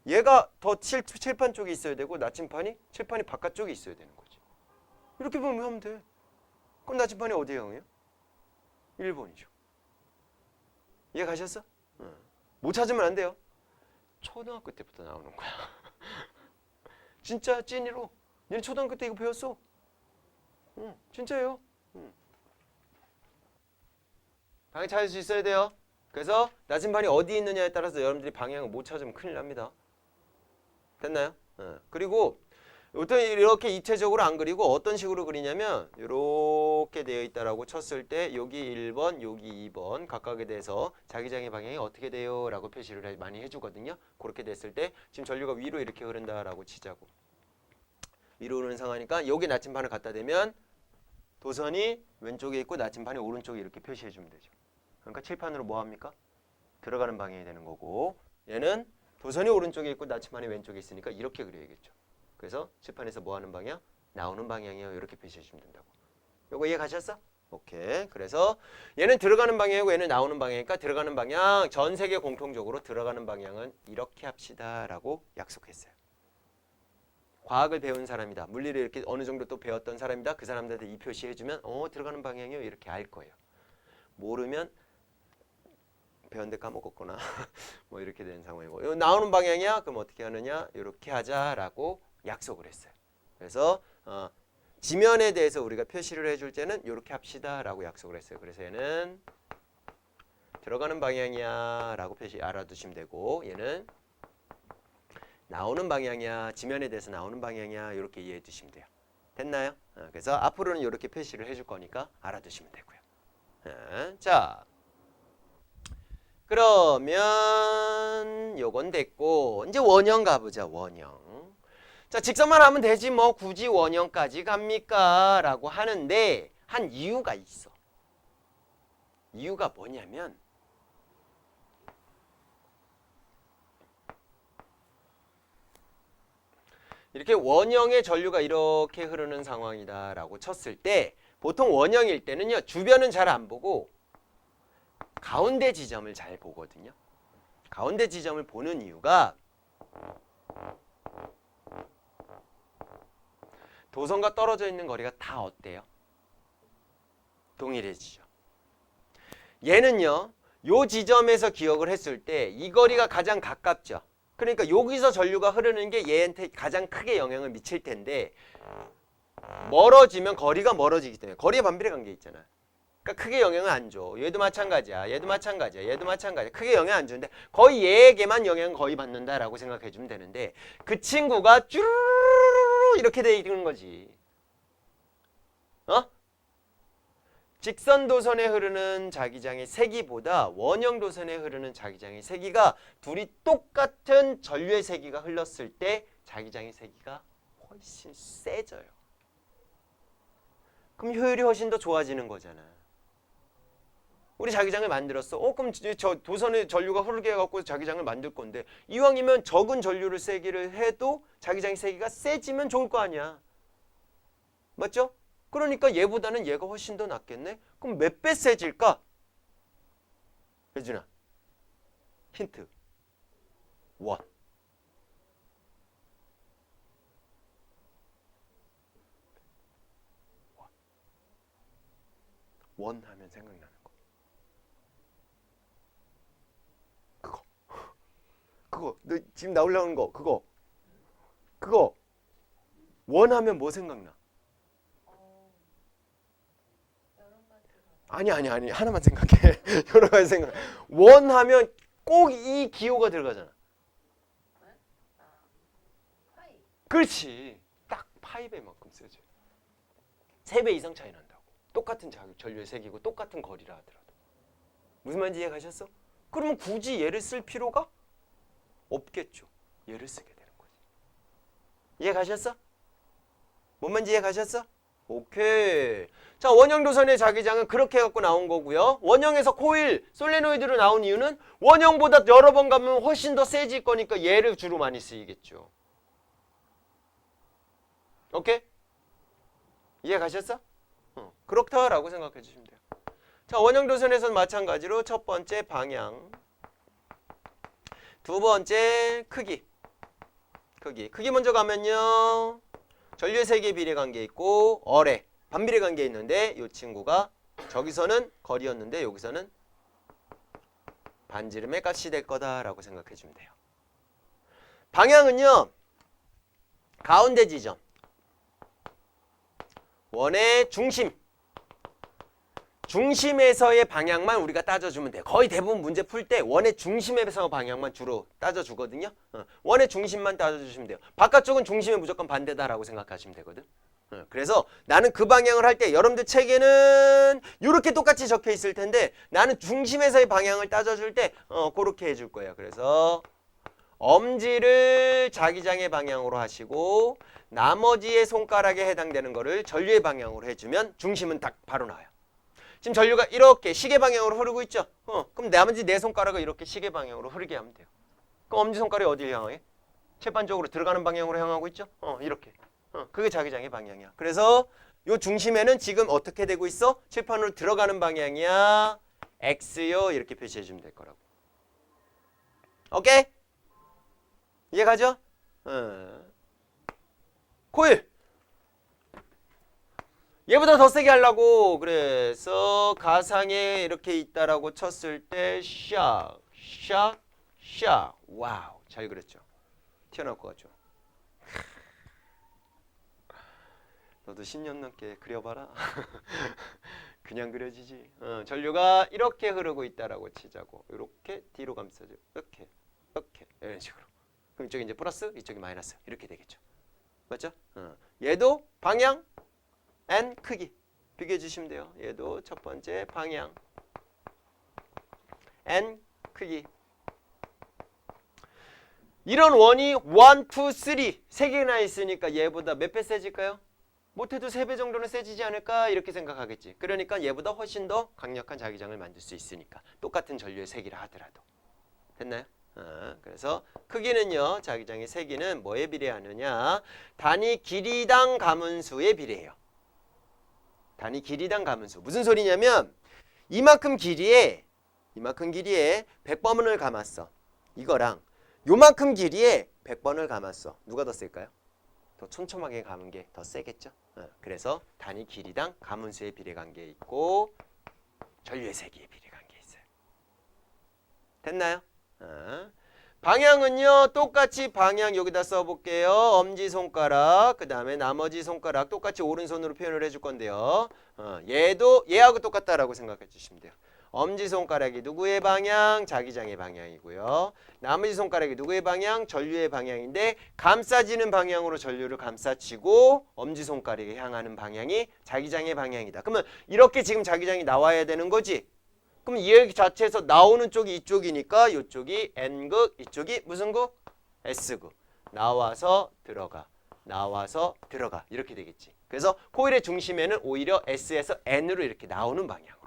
얘가 더 칠판 쪽에 있어야 되고 칠판이 바깥쪽에 있어야 되는 거지. 이렇게 보면 하면 돼. 그럼 나침판이 어디에 향해요? 1번이죠. 이해 가셨어? 못 찾으면 안 돼요. 초등학교 때부터 나오는 거야. 진짜 찐이로. 얘는 초등학교 때 이거 배웠어. 진짜예요. 방향 찾을 수 있어야 돼요. 그래서 나침판이 어디 있느냐에 따라서 여러분들이 방향을 못 찾으면 큰일 납니다. 됐나요? 그리고 보통 이렇게 입체적으로 안 그리고 어떤 식으로 그리냐면 이렇게 되어 있다라고 쳤을 때 여기 1번, 여기 2번 각각에 대해서 자기장의 방향이 어떻게 돼요? 라고 표시를 많이 해주거든요. 그렇게 됐을 때 지금 전류가 위로 이렇게 흐른다라고 치자고. 위로 흐르는 상황이니까 여기 나침판을 갖다 대면 도선이 왼쪽에 있고 나침판이 오른쪽에 이렇게 표시해주면 되죠. 그러니까 칠판으로 뭐 합니까? 들어가는 방향이 되는 거고 얘는 도선이 오른쪽에 있고 나침판이 왼쪽에 있으니까 이렇게 그려야겠죠. 그래서 칠판에서 뭐 하는 방향? 나오는 방향이요. 이렇게 표시해주면 된다고. 요거 이해 가셨어? 오케이. 그래서 얘는 들어가는 방향이고 얘는 나오는 방향이니까 들어가는 방향 전 세계 공통적으로 들어가는 방향은 이렇게 합시다 라고 약속했어요. 과학을 배운 사람이다. 물리를 이렇게 어느 정도 또 배웠던 사람이다. 그 사람들한테 이 표시해주면 들어가는 방향이요. 이렇게 알 거예요. 모르면 배웠는데 까먹었거나 뭐 이렇게 되는 상황이고 나오는 방향이야? 그럼 어떻게 하느냐? 이렇게 하자라고 약속을 했어요. 그래서 지면에 대해서 우리가 표시를 해줄 때는 이렇게 합시다 라고 약속을 했어요. 그래서 얘는 들어가는 방향이야 라고 표시 알아두시면 되고 얘는 나오는 방향이야. 지면에 대해서 나오는 방향이야. 이렇게 이해해 두시면 돼요. 됐나요? 그래서 앞으로는 이렇게 표시를 해줄 거니까 알아두시면 되고요. 자, 그러면 요건 됐고 이제 원형 가보자. 원형. 자, 직선만 하면 되지 뭐 굳이 원형까지 갑니까? 라고 하는데 한 이유가 있어. 이유가 뭐냐면 이렇게 원형의 전류가 이렇게 흐르는 상황이다 라고 쳤을 때 보통 원형일 때는요 주변은 잘 안 보고 가운데 지점을 잘 보거든요. 가운데 지점을 보는 이유가 도선과 떨어져 있는 거리가 다 어때요? 동일해지죠. 얘는요 요 지점에서 기억을 했을 때 이 거리가 가장 가깝죠. 그러니까 여기서 전류가 흐르는 게 얘한테 가장 크게 영향을 미칠 텐데 멀어지면 거리가 멀어지기 때문에 거리의 반비례 관계 있잖아. 그러니까 크게 영향을 안 줘. 얘도 마찬가지야. 얘도 마찬가지야. 얘도 마찬가지야. 크게 영향 안 주는데 거의 얘에게만 영향을 거의 받는다라고 생각해 주면 되는데 그 친구가 쭈르르르 이렇게 돼 있는 거지. 어? 직선 도선에 흐르는 자기장의 세기보다 원형 도선에 흐르는 자기장의 세기가 둘이 똑같은 전류의 세기가 흘렀을 때 자기장의 세기가 훨씬 세져요. 그럼 효율이 훨씬 더 좋아지는 거잖아. 우리 자기장을 만들었어. 그럼 저 도선에 전류가 흐르게 해갖고 자기장을 만들 건데 이왕이면 적은 전류를 세기를 해도 자기장의 세기가 세지면 좋을 거 아니야. 맞죠? 그러니까 얘보다는 얘가 훨씬 더 낫겠네? 그럼 몇 배 세질까? 예준아 힌트 원. 원 하면 생각나는 거 그거 너 지금 나오려는 거 그거 원 하면 뭐 생각나? 아니 하나만 생각해. 여러 가지 생각. 원 하면 꼭 이 기호가 들어가잖아. 그렇지. 딱 파이배만큼 세지. 3배 이상 차이 난다고. 똑같은 전류의 세기고 똑같은 거리라 하더라도. 무슨 말인지 이해 가셨어? 그러면 굳이 얘를 쓸 필요가 없겠죠. 얘를 쓰게 되는 거지. 이해 가셨어? 뭔 말인지 이해 가셨어? 오케이. 자, 원형 도선의 자기장은 그렇게 갖고 나온 거고요. 원형에서 코일, 솔레노이드로 나온 이유는 원형보다 여러 번 가면 훨씬 더 세질 거니까 얘를 주로 많이 쓰이겠죠. 오케이? 이해 가셨어? 그렇다라고 생각해 주시면 돼요. 자, 원형 도선에서는 마찬가지로 첫 번째 방향, 두 번째 크기 먼저 가면요. 전류의 세기의 비례 관계 있고 어뢰 반비례 관계 있는데 이 친구가 저기서는 거리였는데 여기서는 반지름의 값이 될 거다라고 생각해 주면 돼요. 방향은요. 가운데 지점 원의 중심에서의 방향만 우리가 따져주면 돼요. 거의 대부분 문제 풀 때 원의 중심에서 방향만 주로 따져주거든요. 원의 중심만 따져주시면 돼요. 바깥쪽은 중심에 무조건 반대다라고 생각하시면 되거든. 그래서 나는 그 방향을 할 때 여러분들 책에는 이렇게 똑같이 적혀 있을 텐데 나는 중심에서의 방향을 따져줄 때 그렇게 해줄 거예요. 그래서 엄지를 자기장의 방향으로 하시고 나머지의 손가락에 해당되는 거를 전류의 방향으로 해주면 중심은 딱 바로 나와요. 지금 전류가 이렇게 시계 방향으로 흐르고 있죠? 그럼 나머지 네 손가락을 이렇게 시계 방향으로 흐르게 하면 돼요. 그럼 엄지손가락이 어디를 향해? 칠판적으로 들어가는 방향으로 향하고 있죠? 이렇게. 그게 자기장의 방향이야. 그래서 요 중심에는 지금 어떻게 되고 있어? 칠판으로 들어가는 방향이야. X요. 이렇게 표시해 주면 될 거라고. 오케이? 이해 가죠? 코일. 얘보다 더 세게 하려고 그래서 가상에 이렇게 있다라고 쳤을 때 샥, 샥, 샥. 와우. 잘 그렸죠? 튀어나올 것 같죠? 너도 10년 넘게 그려봐라. 그냥 그려지지. 전류가 이렇게 흐르고 있다라고 치자고. 이렇게 뒤로 감싸줘. 이렇게 이런 식으로. 그럼 이쪽이 이제 플러스, 이쪽이 마이너스. 이렇게 되겠죠. 맞죠? 얘도 방향 and 크기 비교해 주시면 돼요. 얘도 첫 번째 방향 and 크기. 이런 원이 1, 2, 3 세 개나 있으니까 얘보다 몇 배 세질까요? 못해도 3배 정도는 세지지 않을까 이렇게 생각하겠지. 그러니까 얘보다 훨씬 더 강력한 자기장을 만들 수 있으니까 똑같은 전류의 세기라 하더라도. 됐나요? 그래서 크기는요. 자기장의 세기는 뭐에 비례하느냐? 단위 길이당 가문수에 비례해요. 단위 길이당 가문수. 무슨 소리냐면 이만큼 길이에 100번을 감았어. 이거랑 요만큼 길이에 100번을 감았어. 누가 더 셀까요? 더 촘촘하게 감은 게 더 세겠죠. 그래서 단위 길이당 가문수의 비례관계에 있고 전류의 세기의 비례관계에 있어요. 됐나요? 방향은요. 똑같이 방향 여기다 써볼게요. 엄지손가락 그 다음에 나머지 손가락 똑같이 오른손으로 표현을 해줄 건데요. 얘도 얘하고 똑같다라고 생각해 주시면 돼요. 엄지손가락이 누구의 방향? 자기장의 방향이고요. 나머지 손가락이 누구의 방향? 전류의 방향인데 감싸지는 방향으로 전류를 감싸치고 엄지손가락이 향하는 방향이 자기장의 방향이다. 그러면 이렇게 지금 자기장이 나와야 되는 거지? 그럼 이 자체에서 나오는 쪽이 이쪽이니까 이쪽이 N극, 이쪽이 무슨 극? S극. 나와서 들어가. 나와서 들어가. 이렇게 되겠지. 그래서 코일의 중심에는 오히려 S에서 N으로 이렇게 나오는 방향으로.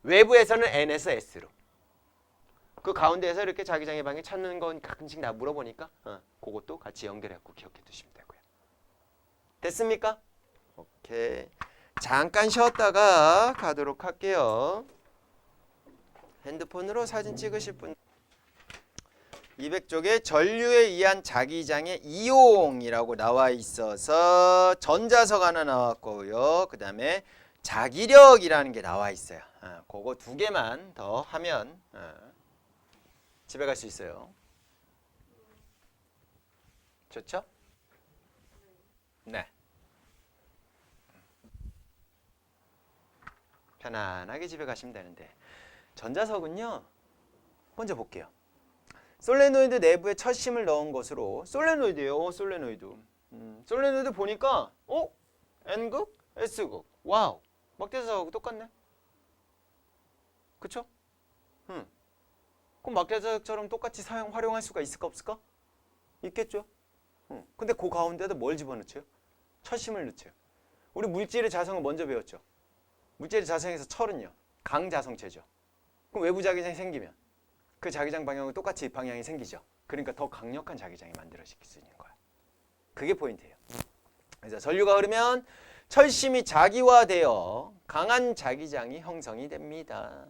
외부에서는 N에서 S로. 그 가운데에서 이렇게 자기장의 방향 찾는 건 가끔씩 나 물어보니까 그것도 같이 연결해갖고 기억해 두시면 되고요. 됐습니까? 오케이. 잠깐 쉬었다가 가도록 할게요. 핸드폰으로 사진 찍으실 분 200쪽에 전류에 의한 자기장의 이용이라고 나와 있어서 전자석 하나 나왔고요. 그 다음에 자기력이라는 게 나와 있어요. 그거 두 개만 더 하면 집에 갈 수 있어요. 좋죠? 네. 편안하게 집에 가시면 되는데 전자석은요. 먼저 볼게요. 솔레노이드 내부에 철심을 넣은 것으로 솔레노이드예요. 솔레노이드. 솔레노이드 보니까 N극, S극. 와우. 막대자석하고 똑같네. 그쵸? 그럼 막대자석처럼 똑같이 활용할 수가 있을까 없을까? 있겠죠. 근데 그 가운데도 뭘 집어넣죠? 철심을 넣죠. 우리 물질의 자성을 먼저 배웠죠. 물질의 자성에서 철은요. 강자성체죠. 그럼 외부 자기장이 생기면 그 자기장 방향은 똑같이 방향이 생기죠. 그러니까 더 강력한 자기장이 만들어질 수 있는 거야. 그게 포인트예요. 그래서 전류가 흐르면 철심이 자기화되어 강한 자기장이 형성이 됩니다.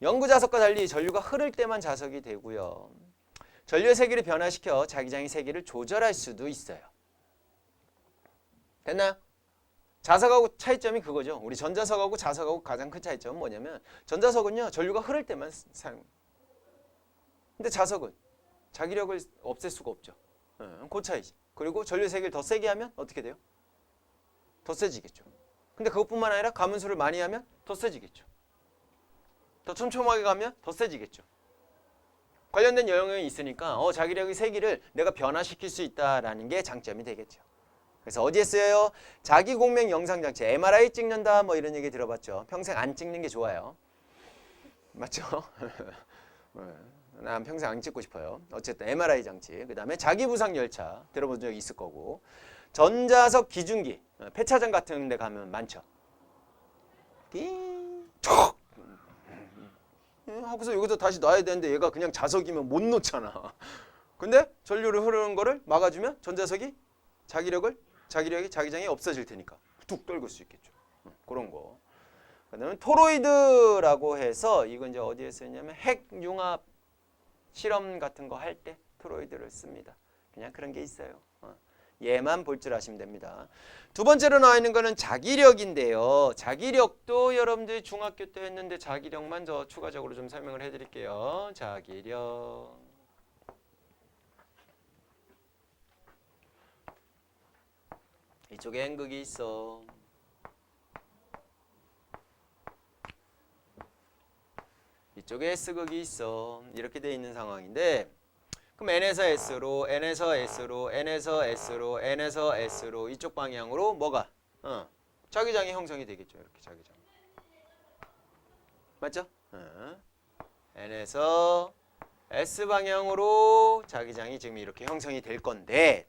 영구 자석과 달리 전류가 흐를 때만 자석이 되고요. 전류의 세기를 변화시켜 자기장의 세기를 조절할 수도 있어요. 됐나요? 자석하고 차이점이 그거죠. 우리 전자석하고 자석하고 가장 큰 차이점은 뭐냐면 전자석은요. 전류가 흐를 때만 사용. 근데 자석은 자기력을 없앨 수가 없죠. 그 차이지. 그리고 전류의 세기를 더 세게 하면 어떻게 돼요? 더 세지겠죠. 근데 그것뿐만 아니라 가문수를 많이 하면 더 세지겠죠. 더 촘촘하게 가면 더 세지겠죠. 관련된 영역이 있으니까 자기력의 세기를 내가 변화시킬 수 있다라는 게 장점이 되겠죠. 그래서 어디에 쓰여요? 자기공명 영상장치, MRI 찍는다 뭐 이런 얘기 들어봤죠. 평생 안 찍는 게 좋아요. 맞죠? 난 평생 안 찍고 싶어요. 어쨌든 MRI 장치, 그 다음에 자기부상 열차 들어본 적 있을 거고, 전자석 기준기, 폐차장 같은 데 가면 많죠. 촉! 하고서 여기서 다시 놔야 되는데 얘가 그냥 자석이면 못 놓잖아. 근데 전류를 흐르는 거를 막아주면 전자석이 자기장이 없어질 테니까 뚝 떨굴 수 있겠죠. 그런 거. 그다음에 토로이드라고 해서 이건 이제 어디에 쓰냐면 핵융합 실험 같은 거 할 때 토로이드를 씁니다. 그냥 그런 게 있어요. 얘만 볼 줄 아시면 됩니다. 두 번째로 나와 있는 거는 자기력인데요. 자기력도 여러분들이 중학교 때 했는데 자기력만 더 추가적으로 좀 설명을 해드릴게요. 자기력. 이쪽에 N극이 있어. 이쪽에 S극이 있어. 이렇게 돼 있는 상황인데 그럼 N에서 S로, N에서 S로, N에서 S로, N에서 S로 이쪽 방향으로 뭐가? 자기장이 형성이 되겠죠. 이렇게 자기장. 맞죠? N에서 S 방향으로 자기장이 지금 이렇게 형성이 될 건데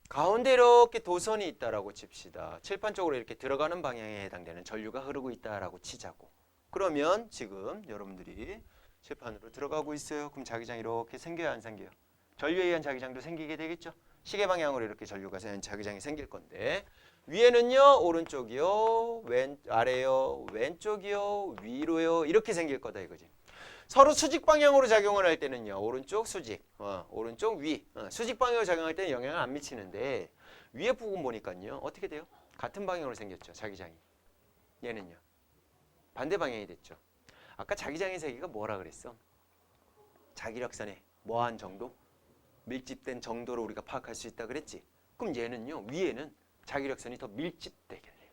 가운데 이렇게 도선이 있다라고 칩시다. 칠판 쪽으로 이렇게 들어가는 방향에 해당되는 전류가 흐르고 있다라고 치자고. 그러면 지금 여러분들이 칠판으로 들어가고 있어요. 그럼 자기장이 이렇게 생겨야 안 생겨요? 전류에 의한 자기장도 생기게 되겠죠. 시계 방향으로 이렇게 전류가 자기장이 생길 건데 위에는요 오른쪽이요 아래요 왼쪽이요 위로요 이렇게 생길 거다 이거지. 서로 수직 방향으로 작용을 할 때는요 오른쪽 수직 오른쪽 위 수직 방향으로 작용할 때는 영향을 안 미치는데 위에 부분 보니까요 어떻게 돼요? 같은 방향으로 생겼죠 자기장이. 얘는요 반대 방향이 됐죠. 아까 자기장의 세기가 뭐라 그랬어? 자기력선의 뭐한 정도? 밀집된 정도로 우리가 파악할 수 있다 그랬지. 그럼 얘는요 위에는 자기력선이 더 밀집되겠네요.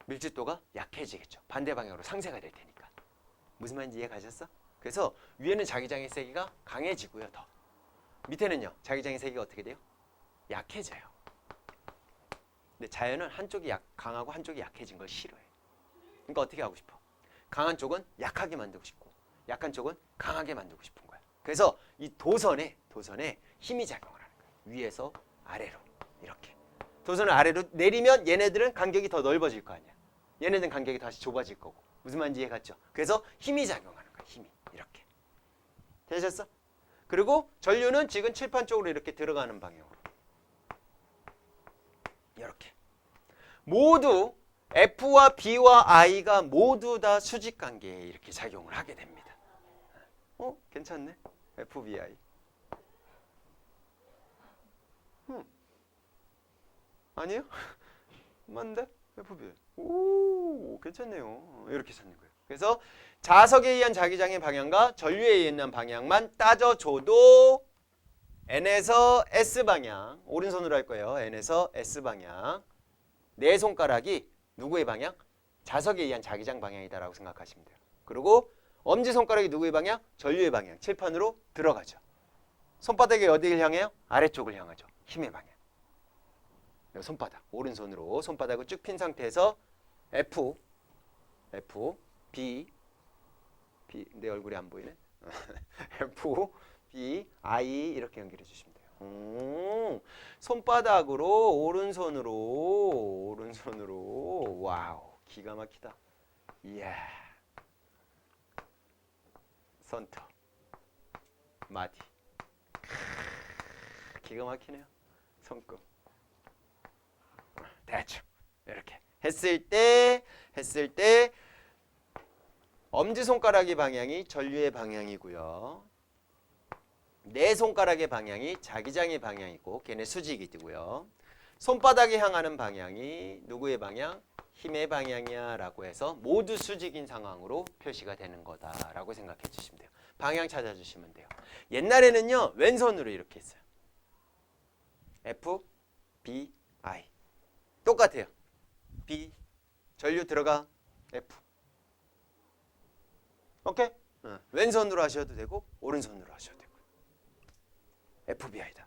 밀집도가 약해지겠죠. 반대 방향으로 상쇄가 될 테니까. 무슨 말인지 이해 가셨어? 그래서 위에는 자기장의 세기가 강해지고요. 더 밑에는요 자기장의 세기가 어떻게 돼요? 약해져요. 근데 자연은 한쪽이 강하고 한쪽이 약해진 걸 싫어해. 그러니까 어떻게 하고 싶어? 강한 쪽은 약하게 만들고 싶고 약한 쪽은 강하게 만들고 싶은 거야. 그래서 이 도선에 힘이 작용을 하는 거야. 위에서 아래로 이렇게. 도선을 아래로 내리면 얘네들은 간격이 더 넓어질 거 아니야. 얘네들은 간격이 다시 좁아질 거고. 무슨 말인지 이해갔죠? 그래서 힘이 작용하는 거야. 힘이 이렇게. 되셨어? 그리고 전류는 지금 칠판 쪽으로 이렇게 들어가는 방향으로. 이렇게. 모두 F와 B와 I가 모두 다 수직 관계에 이렇게 작용을 하게 됩니다. 괜찮네. FBI. 아니에요? 맞는데? FBI. 오, 괜찮네요. 이렇게 찾는 거예요. 그래서 자석에 의한 자기장의 방향과 전류에 의한 방향만 따져줘도 N에서 S 방향, 오른손으로 할 거예요. N에서 S 방향. 네 손가락이 누구의 방향? 자석에 의한 자기장 방향이다라고 생각하시면 돼요. 그리고 엄지손가락이 누구의 방향? 전류의 방향. 칠판으로 들어가죠. 손바닥이 어디를 향해요? 아래쪽을 향하죠. 힘의 방향. 손바닥, 오른손으로 손바닥을 쭉 핀 상태에서 F, B, 내 얼굴이 안 보이네. F, B, I 이렇게 연결해 주시면 돼요. 손바닥으로 오른손으로 와우 기가 막히다. 이야. 선터 마디 기가 막히네요. 손금 대충 이렇게 했을 때 엄지손가락의 방향이 전류의 방향이고요. 네 손가락의 방향이 자기장의 방향이고 걔네 수직이 되고요. 손바닥에 향하는 방향이 누구의 방향? 힘의 방향이야 라고 해서 모두 수직인 상황으로 표시가 되는 거다라고 생각해 주시면 돼요. 방향 찾아주시면 돼요. 옛날에는요 왼손으로 이렇게 했어요. F, B, I 똑같아요. B, 전류 들어가 F. 오케이? 왼손으로 하셔도 되고 오른손으로 하셔도 되고 FBI다.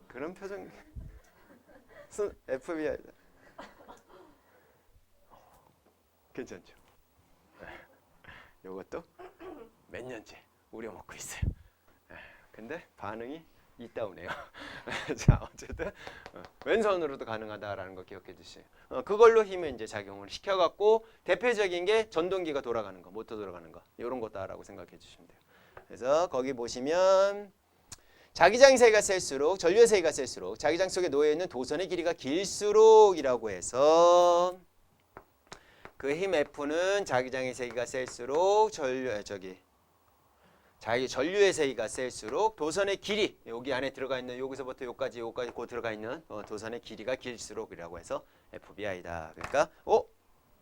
그런 표정 FBI다. 괜찮죠? 요것도 몇 년째 우려먹고 있어요. 근데 반응이 이따오네요. 자, 어쨌든 왼손으로도 가능하다라는 거 기억해 주세요. 그걸로 힘을 이제 작용을 시켜갖고 대표적인 게 전동기가 돌아가는 거, 모터 돌아가는 거 이런 거다라고 생각해 주시면 돼요. 그래서 거기 보시면 자기장 세기가 셀수록 전류의 세기가 셀수록 자기장 속에 놓여 있는 도선의 길이가 길수록이라고 해서 그 힘 F는 자기장의 세기가 셀수록 전류의 세기가 셀수록 도선의 길이 여기 안에 들어가 있는 여기서부터 여기까지 곧 들어가 있는 도선의 길이가 길수록이라고 해서 FBI다. 그러니까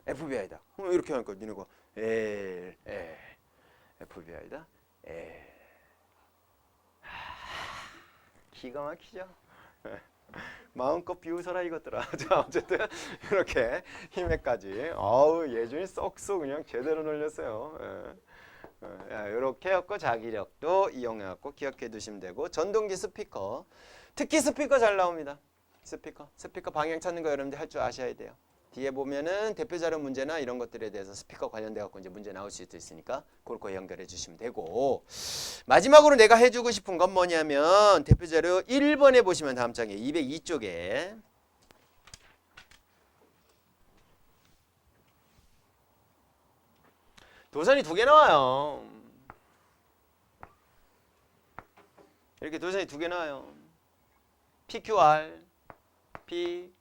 FBI다. 이렇게 하니까 니네가 FBI다. 기가 막히죠. 마음껏 비웃어라 이것들아. 자, 어쨌든 이렇게 힘에까지 예준이 쏙쏙 그냥 제대로 놀렸어요. 이렇게 해갖고 자기력도 이용해갖고 기억해 두시면 되고 전동기 스피커 특히 스피커 잘 나옵니다. 스피커 방향 찾는 거 여러분들 할 줄 아셔야 돼요. 뒤에 보면은 대표 자료 문제나 이런 것들에 대해서 스피커 관련돼 갖고 이제 문제 나올 수도 있으니까 그걸 거 연결해 주시면 되고, 마지막으로 내가 해주고 싶은 건 뭐냐면 대표 자료 1번에 보시면 다음 장에 202쪽에 도선이 2개 나와요. 이렇게 도선이 2개 나와요. PQR, PQR.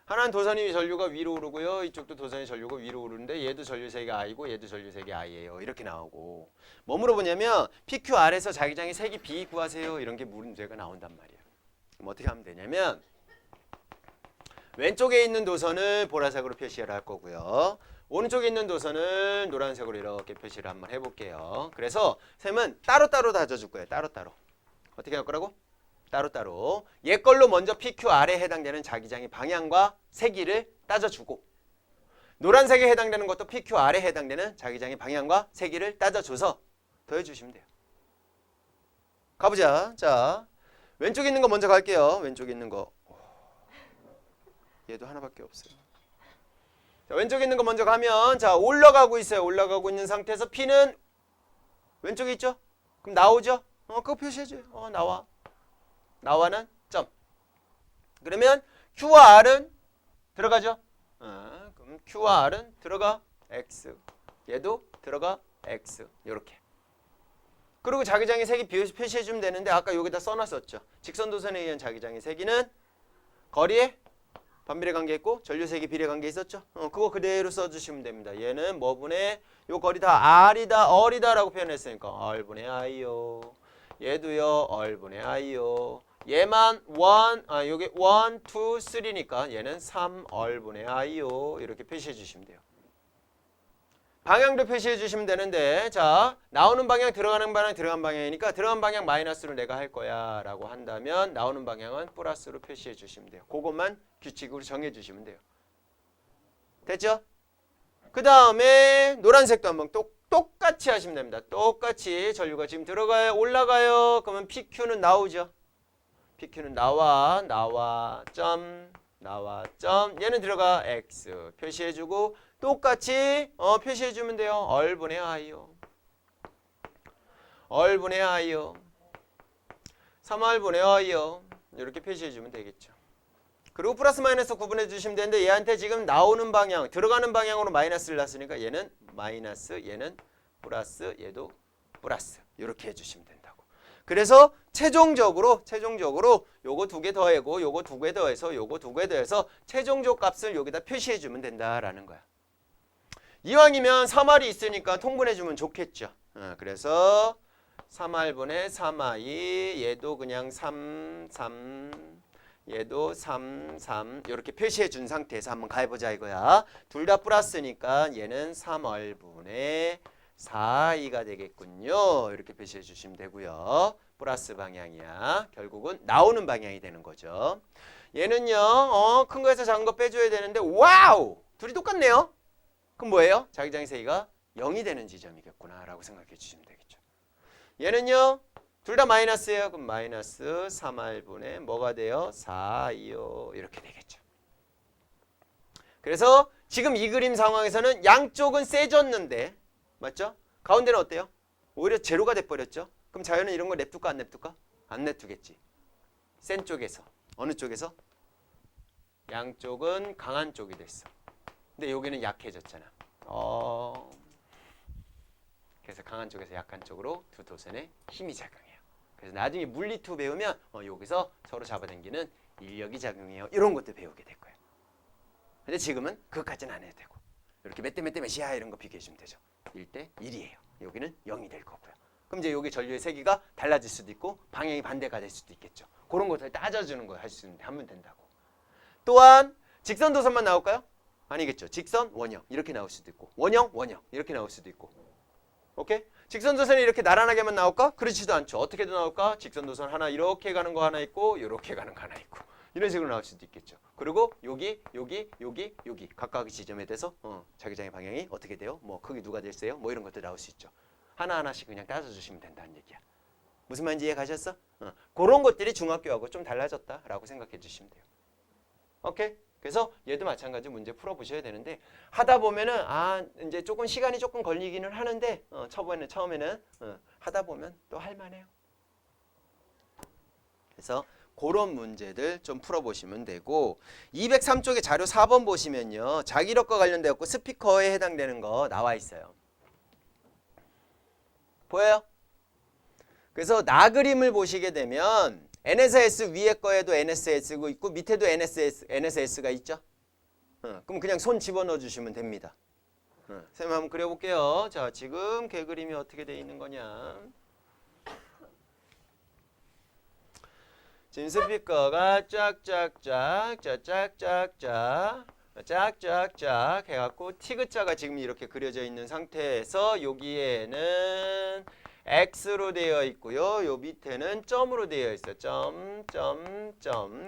하나는 도선이 전류가 위로 오르고요. 이쪽도 도선이 전류가 위로 오르는데 얘도 전류색이 I고 얘도 전류색이 I예요. 이렇게 나오고, 뭐 물어보냐면 PQR에서 자기장의 색이 B 구하세요. 이런 게 문제가 나온단 말이에요. 그럼 어떻게 하면 되냐면 왼쪽에 있는 도선을 보라색으로 표시를 할 거고요. 오른쪽에 있는 도선을 노란색으로 이렇게 표시를 한번 해볼게요. 그래서 쌤은 따로따로 다져줄 거예요. 따로따로. 어떻게 할 거라고? 따로따로. 얘 걸로 먼저 PQR에 해당되는 자기장의 방향과 세기를 따져주고, 노란색에 해당되는 것도 PQR에 해당되는 자기장의 방향과 세기를 따져줘서 더해주시면 돼요. 가보자. 자, 왼쪽에 있는 거 먼저 갈게요. 왼쪽에 있는 거. 얘도 하나밖에 없어요. 자, 왼쪽에 있는 거 먼저 가면, 자, 올라가고 있어요. 올라가고 있는 상태에서 P는 왼쪽에 있죠? 그럼 나오죠? 그거 표시해줘요. 나와. 나와는 점. 그러면 Q와 R은 들어가죠? 그럼 Q와 R은 들어가 X. 얘도 들어가 X. 요렇게. 그리고 자기장의 색이 표시해주면 되는데 아까 여기다 써놨었죠. 직선도선에 의한 자기장의 세기는 거리에 반비례 관계 있고 전류색이 비례 관계 있었죠. 그거 그대로 써주시면 됩니다. 얘는 뭐분의 요 거리 다 R이다, R이다라고 표현했으니까 R분의 I요. 얘도요 R분의 I요. 얘만 여기 1, 2, 3니까 얘는 3R분의 I요. 이렇게 표시해 주시면 돼요. 방향도 표시해 주시면 되는데, 자, 나오는 방향, 들어가는 방향, 들어간 방향이니까 들어간 방향 마이너스로 내가 할 거야 라고 한다면 나오는 방향은 플러스로 표시해 주시면 돼요. 그것만 규칙으로 정해 주시면 돼요. 됐죠? 그 다음에 노란색도 한번 똑같이 하시면 됩니다. 똑같이 전류가 지금 들어가요, 올라가요. 그러면 PQ는 나오죠. PQ는 나와, 점, 얘는 들어가 X 표시해주고 똑같이 표시해주면 돼요. R분의 I요. R분의 I요. 3R분의 I요. 이렇게 표시해주면 되겠죠. 그리고 플러스 마이너스 구분해 주시면 되는데 얘한테 지금 나오는 방향, 들어가는 방향으로 마이너스를 놨으니까 얘는 마이너스, 얘는 플러스, 얘도 플러스. 이렇게 해주시면 된다고. 그래서 최종적으로 요거 2개 더하고 요거 2개 더해서 요거 2개 더해서 최종적 값을 여기다 표시해 주면 된다라는 거야. 이왕이면 3R이 있으니까 통분해 주면 좋겠죠. 그래서 3R분의 3I, 얘도 그냥 3, 얘도 3, 이렇게 표시해 준 상태에서 한번 가해보자 이거야. 둘 다 플러스니까 얘는 3R분의 4I가 되겠군요. 이렇게 표시해 주시면 되고요. 플러스 방향이야. 결국은 나오는 방향이 되는 거죠. 얘는요, 큰 거에서 작은 거 빼줘야 되는데, 와우! 둘이 똑같네요. 그럼 뭐예요? 자기장의 세기가 0이 되는 지점이겠구나 라고 생각해 주시면 되겠죠. 얘는요, 둘 다 마이너스예요. 그럼 마이너스 3R분의 뭐가 돼요? 4I요. 이렇게 되겠죠. 그래서 지금 이 그림 상황에서는 양쪽은 세졌는데, 맞죠? 가운데는 어때요? 오히려 제로가 돼버렸죠. 그럼 자연은 이런 거 냅둘까 안 냅둘까? 안 냅두겠지. 센 쪽에서. 어느 쪽에서? 양쪽은 강한 쪽이 됐어. 근데 여기는 약해졌잖아. 그래서 강한 쪽에서 약한 쪽으로 두 도선의 힘이 작용해요. 그래서 나중에 물리2 배우면 여기서 서로 잡아당기는 인력이 작용해요. 이런 것도 배우게 될 거예요. 근데 지금은 그것까지는 안 해도 되고 이렇게 몇 대 몇이야 이런 거 비교해주면 되죠. 1대 1이에요. 여기는 0이 될 거고요. 그럼 이제 여기 전류의 세기가 달라질 수도 있고 방향이 반대가 될 수도 있겠죠. 그런 것들 따져주는 거 할 수 있는데 하면 된다고. 또한 직선 도선만 나올까요? 아니겠죠. 직선, 원형 이렇게 나올 수도 있고 원형 이렇게 나올 수도 있고. 오케이? 직선 도선이 이렇게 나란하게만 나올까? 그렇지도 않죠. 어떻게도 나올까? 직선 도선 하나 이렇게 가는 거 하나 있고 이렇게 가는 거 하나 있고 이런 식으로 나올 수도 있겠죠. 그리고 여기 각각의 지점에 대해서 자기장의 방향이 어떻게 돼요? 뭐 크기 누가 됐어요? 뭐 이런 것도 나올 수 있죠. 하나하나씩 그냥 따져주시면 된다는 얘기야. 무슨 말인지 이해 가셨어? 그런 것들이 중학교하고 좀 달라졌다라고 생각해 주시면 돼요. 오케이? 그래서 얘도 마찬가지로 문제 풀어보셔야 되는데 하다 보면은 이제 조금 시간이 조금 걸리기는 하는데 처음에는 하다 보면 또 할만해요. 그래서 그런 문제들 좀 풀어보시면 되고 203쪽에 자료 4번 보시면요. 자기력과 관련되어 고 스피커에 해당되는 거 나와 있어요. 보여요? 그래서 나 그림을 보시게 되면 NSS 위에 거에도 NSS가 있고 밑에도 NSS가 있죠. 그럼 그냥 손 집어넣어 주시면 됩니다. 선생님 한번 그려볼게요. 자, 지금 개 그림이 어떻게 돼 있는 거냐. 지금 스피커가 쫙쫙쫙 해갖고 티그자가 지금 이렇게 그려져 있는 상태에서 여기에는 X로 되어 있고요. 요 밑에는 점으로 되어 있어요. 점.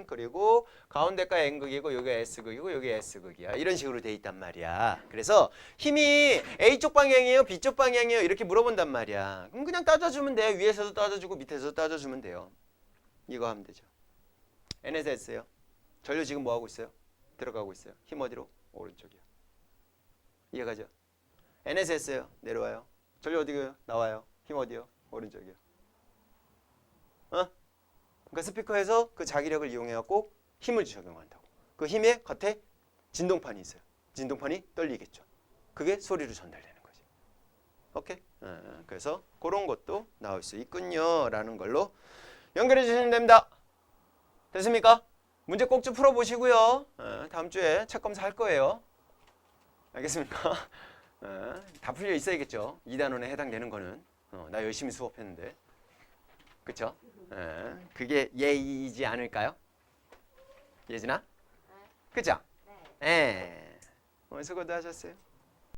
그리고 가운데가 N극이고 여기 S극이고 여기 S극이야. 이런 식으로 되어 있단 말이야. 그래서 힘이 A쪽 방향이에요? B쪽 방향이에요? 이렇게 물어본단 말이야. 그럼 그냥 따져주면 돼. 위에서도 따져주고 밑에서도 따져주면 돼요. 이거 하면 되죠. NSS예요. 전류 지금 뭐 하고 있어요? 들어가고 있어요. 힘 어디로? 오른쪽이요. 이해가죠? NSS예요. 내려와요. 전류 어디요? 나와요. 힘 어디요? 오른쪽이요. 그러니까 스피커에서 그 자기력을 이용해갖고 힘을 적용한다고. 그 힘에 겉에 진동판이 있어요. 진동판이 떨리겠죠. 그게 소리로 전달되는 거지. 오케이? 그래서 그런 것도 나올 수 있군요. 라는 걸로 연결해 주시면 됩니다. 됐습니까? 문제 꼭 좀 풀어보시고요. 다음 주에 책 검사 할 거예요. 알겠습니까? 다 풀려 있어야겠죠. 2단원에 해당되는 거는. 나 열심히 수업했는데. 그쵸? 그게 예의이지 않을까요? 예진아? 그죠? 네. 오늘 수고도 하셨어요.